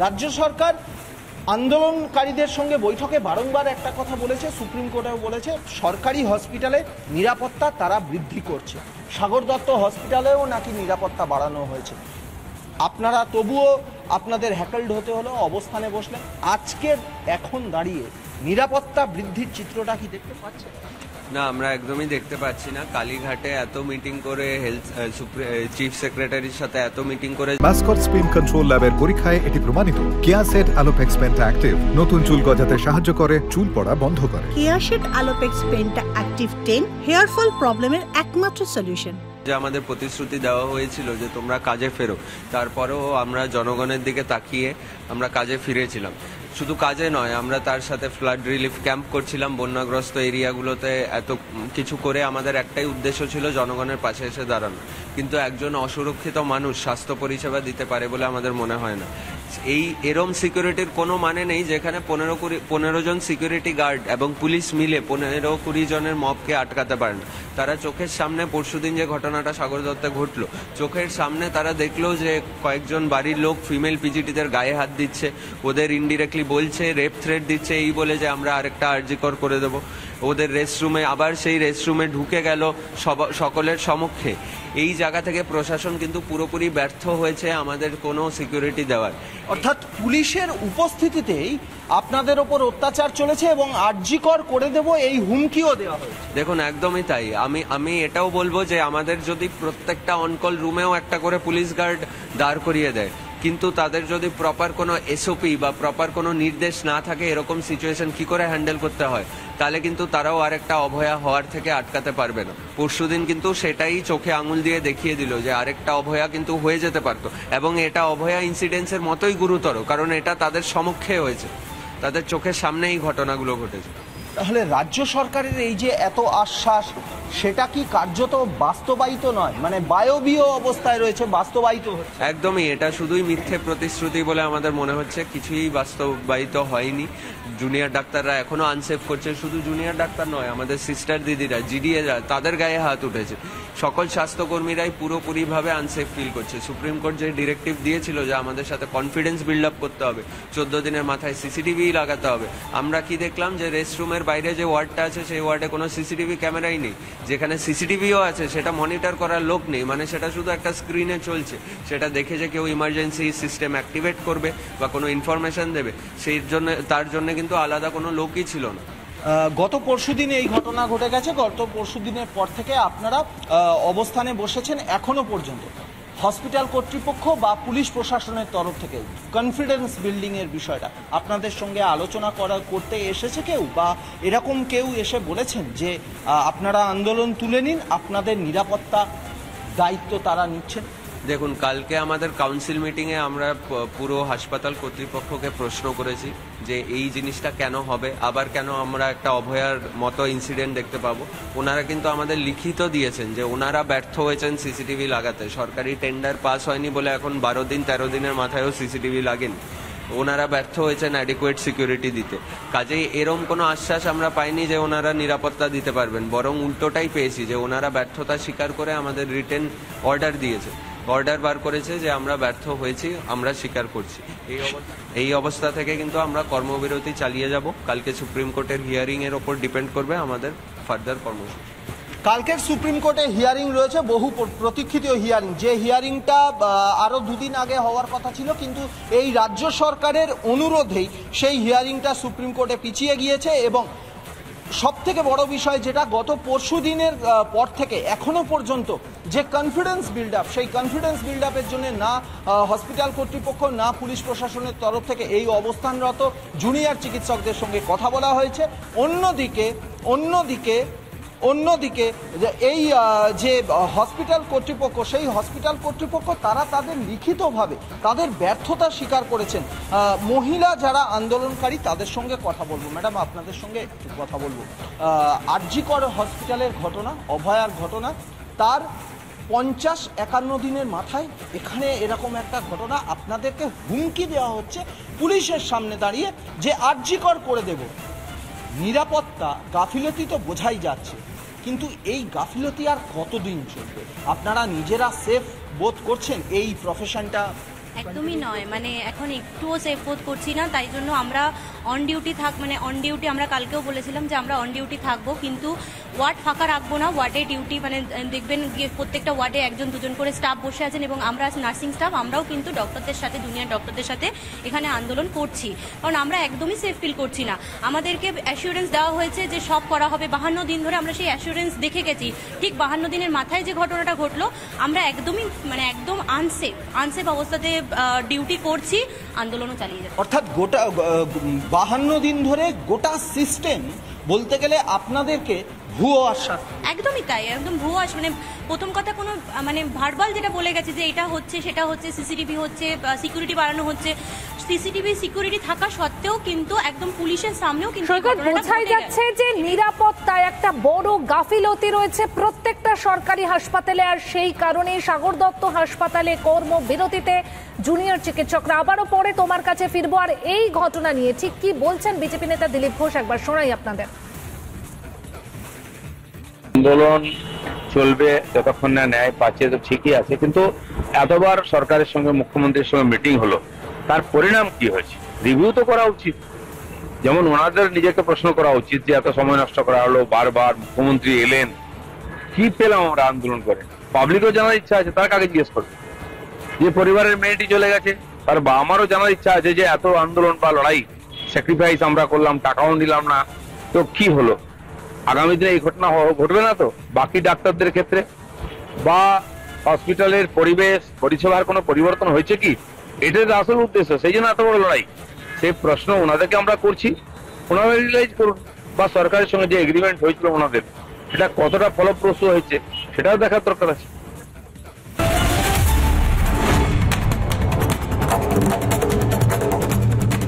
রাজ্য সরকার আন্দোলনকারীদের সঙ্গে বৈঠকে বারংবার একটা কথা বলেছে, সুপ্রিম কোর্টেও বলেছে, সরকারি হসপিটালে নিরাপত্তা তারা বৃদ্ধি করছে। সাগর দত্ত হসপিটালেও নাকি নিরাপত্তা বাড়ানো হয়েছে। আপনারা তবুও আপনাদের হ্যাকেলড হতে হলো, অবস্থানে বসলেন। আজকের এখন দাঁড়িয়ে নিরাপত্তা বৃদ্ধির চিত্রটা কি দেখতে পাচ্ছেন? না, আমরা একদমই দেখতে পাচ্ছি না। কালীঘাটে এত মিটিং করে, হেলথ চিফ সেক্রেটারির সাথে এত মিটিং করে। মাসকট স্পিন কন্ট্রোল ল্যাবের পরীক্ষায় এটি প্রমাণিত। কেয়াসেট আলোপেক্স পেন্টা অ্যাক্টিভ নতুন চুল গজাতে সাহায্য করে, চুল পড়া বন্ধ করে। Keyaseth Alopex penta active 10 hair fall প্রবলেমের একমাত্র সলিউশন। যে আমাদের প্রতিশ্রুতি দেওয়া হয়েছিল যে তোমরা কাজে ফেরো, তারপরেও আমরা জনগণের দিকে তাকিয়ে আমরা কাজে ফিরেছিলাম। শুধু কাজে নয়, আমরা তার সাথে ফ্লাড রিলিফ ক্যাম্প করছিলাম বন্যাগ্রস্ত এরিয়াগুলোতে। এত কিছু করে আমাদের একটাই উদ্দেশ্য ছিল জনগণের পাশে এসে দাঁড়ানো। কিন্তু একজন অসুরক্ষিত মানুষ স্বাস্থ্য পরিষেবা দিতে পারে বলে আমাদের মনে হয় না। এরম সিকিউরিটির কোনো মানে নেই যেখানে 15 জন সিকিউরিটি গার্ড এবং পুলিশ মিলে 15-20 জনের মবকে আটকাতে পারে না। তারা চোখের সামনে পরশুদিন যে ঘটনাটা সাগর দত্তে ঘটলো, চোখের সামনে তারা দেখলো যে কয়েকজন বাড়ির লোক ফিমেল পিজিটিদের গায়ে হাত দিচ্ছে, ওদের ইনডিরেক্টলি বলছে, রেপ থ্রেট দিচ্ছে, এই বলে যে আমরা আরেকটা আরজিকর করে দেবো। ওদের রেস্টরুমে, আবার সেই রেস্টরুমে ঢুকে গেল সকলের সমক্ষে। এই জায়গা থেকে প্রশাসন কিন্তু পুরোপুরি ব্যর্থ হয়েছে আমাদের কোনো সিকিউরিটি দেওয়ার। অর্থাৎ পুলিশের উপস্থিতিতেই আপনাদের ওপর অত্যাচার চলেছে এবং আরজিকর করে দেব এই হুমকিও দেওয়া হয়েছে। দেখুন, একদমই তাই। আমি এটাও বলবো যে আমাদের যদি প্রত্যেকটা অনকল রুমেও একটা করে পুলিশ গার্ড দাঁড় করিয়ে দেয়, কিন্তু তাদের যদি প্রপার কোনো এসওপি বা প্রপার কোনো নির্দেশ না থাকে এরকম সিচুয়েশন কি করে হ্যান্ডেল করতে হয়, তাহলে কিন্তু তারাও আরেকটা অভয়া হওয়ার থেকে আটকাতে পারবে না। পরশুদিন কিন্তু সেটাই চোখে আঙুল দিয়ে দেখিয়ে দিল যে আরেকটা অভয়া কিন্তু হয়ে যেতে পারতো, এবং এটা অভয়া ইনসিডেন্টসের মতোই গুরুতর, কারণ এটা তাদের সমক্ষে হয়েছে, তাদের চোখের সামনে এই ঘটনাগুলো ঘটেছে। তাহলে রাজ্য সরকারের এই যে এত আশ্বাস, সেটা কি কার্যত বাস্তবায়িত নয়, মানে বায়বীয় অবস্থায় রয়েছে, বাস্তবায়িত হচ্ছে? একদমই, এটা শুধুই মিথ্যে প্রতিশ্রুতি বলে আমাদের মনে হচ্ছে, কিছুই বাস্তবায়িত হয়নি। জুনিয়র ডাক্তাররা এখনো আনসেফ করছে। শুধু জুনিয়র ডাক্তার নয়, আমাদের সিস্টার দিদিরা, জিডিএরা, তাদের গায়ে হাত উঠেছে। সকল স্বাস্থ্যকর্মীরাই পুরোপুরিভাবে আনসেফ ফিল করছে। সুপ্রিম কোর্ট যে ডিরেক্টিভ দিয়েছিল যে আমাদের সাথে কনফিডেন্স বিল্ড আপ করতে হবে, 14 দিনের মাথায় সিসিটিভি লাগাতে হবে, আমরা কি দেখলাম যে রেস্টরুমের বাইরে যে ওয়ার্ডটা আছে সেই ওয়ার্ডে কোনো সিসিটিভি ক্যামেরাই নেই। যেখানে সিসিটিভিও আছে সেটা মনিটর করার লোক নেই, মানে সেটা শুধু একটা স্ক্রিনে চলছে। সেটা দেখে যে কেউ ইমার্জেন্সি সিস্টেম অ্যাক্টিভেট করবে বা কোনো ইনফরমেশন দেবে, তার জন্য কিন্তু আলাদা কোনো লোকই ছিল না। গত পরশুদিনে এই ঘটনা ঘটে গেছে। গত পরশুদিনের পর থেকে আপনারা অবস্থানে বসেছেন। এখনো পর্যন্ত হসপিটাল কর্তৃপক্ষ বা পুলিশ প্রশাসনের তরফ থেকে কনফিডেন্স বিল্ডিং এর বিষয়টা আপনাদের সঙ্গে আলোচনা করতে এসেছে কেউ, বা এরকম কেউ এসে বলেছেন যে আপনারা আন্দোলন তুলে নিন, আপনাদের নিরাপত্তা দায়িত্ব তারা নিচ্ছেন? দেখুন, কালকে আমাদের কাউন্সিল মিটিংয়ে আমরা পুরো হাসপাতাল কর্তৃপক্ষকে প্রশ্ন করেছি যে এই জিনিসটা কেন হবে, আবার কেন আমরা একটা অভয়ার মতো ইনসিডেন্ট দেখতে পাবো। ওনারা কিন্তু আমাদের লিখিত দিয়েছেন যে ওনারা ব্যর্থ হয়েছেন সিসিটিভি লাগাতে। সরকারি টেন্ডার পাস হয়নি বলে এখন 12-13 দিনের মাথায়ও সিসিটিভি লাগেনি। ওনারা ব্যর্থ হয়েছেন অ্যাডিকুয়েট সিকিউরিটি দিতে। কাজেই এরম কোনো আশ্বাস আমরা পাইনি যে ওনারা নিরাপত্তা দিতে পারবেন, বরং উল্টোটাই পেয়েছি যে ওনারা ব্যর্থতা স্বীকার করে আমাদের রিটেন অর্ডার দিয়েছে, অর্ডার বার করেছে যে আমরা ব্যর্থ হয়েছি, আমরা স্বীকার করছি। এই অবস্থা থেকে কিন্তু আমরা কর্মবিরতি চালিয়ে যাব। কালকে সুপ্রিম কোর্টের হিয়ারিং এর ওপর ডিপেন্ড করবে আমাদের ফার্দার কর্মসূচি। কালকের সুপ্রিম কোর্টে হিয়ারিং রয়েছে, বহু প্রতীক্ষিত হিয়ারিং, যে হিয়ারিংটা আরও দুদিন আগে হওয়ার কথা ছিল, কিন্তু এই রাজ্য সরকারের অনুরোধেই সেই হিয়ারিংটা সুপ্রিম কোর্টে পিছিয়ে গিয়েছে। এবং সব থেকে বড় বিষয় যেটা, গত পরশু দিনের পর থেকে এখনো পর্যন্ত যে কনফিডেন্স বিল্ড আপ, সেই কনফিডেন্স বিল্ড আপের জন্য না হসপিটাল কর্তৃপক্ষ না পুলিশ প্রশাসনের তরফ থেকে এই অবস্থানরত জুনিয়র চিকিৎসকদের সঙ্গে কথা বলা হয়েছে। অন্যদিকে এই যে হসপিটাল কর্তৃপক্ষ, সেই হসপিটাল কর্তৃপক্ষ তারা তাদের লিখিতভাবে তাদের ব্যর্থতা স্বীকার করেছেন। মহিলা যারা আন্দোলনকারী তাদের সঙ্গে কথা বলবো। ম্যাডাম, আপনাদের সঙ্গে একটু কথা বলবো। আরজিকর হসপিটালের ঘটনা, অভয়ার ঘটনা, তার 50-51 দিনের মাথায় এখানে এরকম একটা ঘটনা, আপনাদেরকে হুমকি দেওয়া হচ্ছে পুলিশের সামনে দাঁড়িয়ে যে আরজিকর করে দেব। নিরাপত্তা গাফিলতি তো বোঝাই যাচ্ছে, কিন্তু এই গাফিলতি আর কতদিন চলবে? আপনারা নিজেরা সেফ বোধ করছেন এই প্রফেশনটা একদমই নয়, মানে এখন একটুও সেফ বোধ করছি না, তাই জন্য আমরা অন ডিউটি আমরা কালকেও বলেছিলাম যে আমরা অন ডিউটি থাকবো, কিন্তু ওয়ার্ড ফাঁকা রাখবো না। ওয়ার্ডে ডিউটি মানে দেখবেন গিয়ে প্রত্যেকটা ওয়ার্ডে 1-2 করে স্টাফ বসে আছেন, এবং আমরা নার্সিং স্টাফ আমরাও কিন্তু ডক্টরদের সাথে, জুনিয়র ডক্টরদের সাথে এখানে আন্দোলন করছি, কারণ আমরা একদমই সেফ ফিল করছি না। আমাদেরকে অ্যাসিওরেন্স দেওয়া হয়েছে যে সব করা হবে, 52 দিন ধরে আমরা সেই অ্যাসিওরেন্স দেখে গেছি। ঠিক 52 দিনের মাথায় যে ঘটনাটা ঘটলো, আমরা একদমই মানে একদম আনসেফ অবস্থাতে ডিউটি করছি, আন্দোলনও চালিয়ে যাচ্ছি। অর্থাৎ গোটা 52 দিন ধরে গোটা সিস্টেম বলতে গেলে আপনাদেরকে ভুয়ো আশ্বাস। একদমই তাই, একদম ভুয়ো মানে প্রথম কথা কোনো মানে ভার্বাল যেটা বলে গেছে যে এটা হচ্ছে সেটা হচ্ছে, সিসিটিভি হচ্ছে, সিকিউরিটি বাড়ানো হচ্ছে, সিসিটিভি সিকিউরিটি থাকা সত্ত্বেও কিন্তু একদম পুলিশের সামনেও কিন্তু বোঝাই যাচ্ছে যে নিরাপত্তায় একটা বড় গাফিলতি রয়েছে প্রত্যেকটা সরকারি হাসপাতালে, আর সেই কারণে সাগর দত্ত হাসপাতালে কর্মবিরতিতে জুনিয়র চিকিৎসকরা। আবারও পরে তোমার কাছে ফিরবো। আর এই ঘটনা নিয়ে ঠিক কি বলছেন বিজেপি নেতা দিলীপ ঘোষ, একবার শোনাই আপনাদের। আন্দোলন চলবে যতক্ষণ না ন্যায় পাচ্ছে, তো ঠিকই আছে, কিন্তু এতবার সরকারের সঙ্গে মুখ্যমন্ত্রীর সঙ্গে মিটিং হলো, তার পরিণাম কি হয়েছে রিভিউ তো করা উচিত। যেমন ওনাদের নিজেকে প্রশ্ন করা উচিত যে এত সময় নষ্ট করা হলো, বারবার মুখ্যমন্ত্রী এলেন, কি পেলাম আমরা আন্দোলন করে? পাবলিকও জানার ইচ্ছা আছে, তার কাকে জিজ্ঞেস করবে? যে পরিবারের মেয়েটি চলে গেছে, তার আমারও জানার ইচ্ছা আছে যে এত আন্দোলন বা লড়াই স্যাক্রিফাইস আমরা করলাম, টাকাও নিলাম না, তো কি হলো? আগামী দিনে এই ঘটনা ঘটবে না তো বাকি ডাক্তারদের ক্ষেত্রে? বা হসপিটালের পরিবেশ পরিষেবার কোনো পরিবর্তন হয়েছে কি? এটাই তো আসল উদ্দেশ্য, সেই জন্য এত বড় লড়াই। সেই প্রশ্ন ওনাদেরকে আমরা করছি, ওনারা রিয়েলাইজ করুন, বা সরকারের সঙ্গে যে এগ্রিমেন্ট হয়েছিল ওনাদের, সেটা কতটা ফলপ্রসূ হয়েছে সেটাও দেখার দরকার আছে।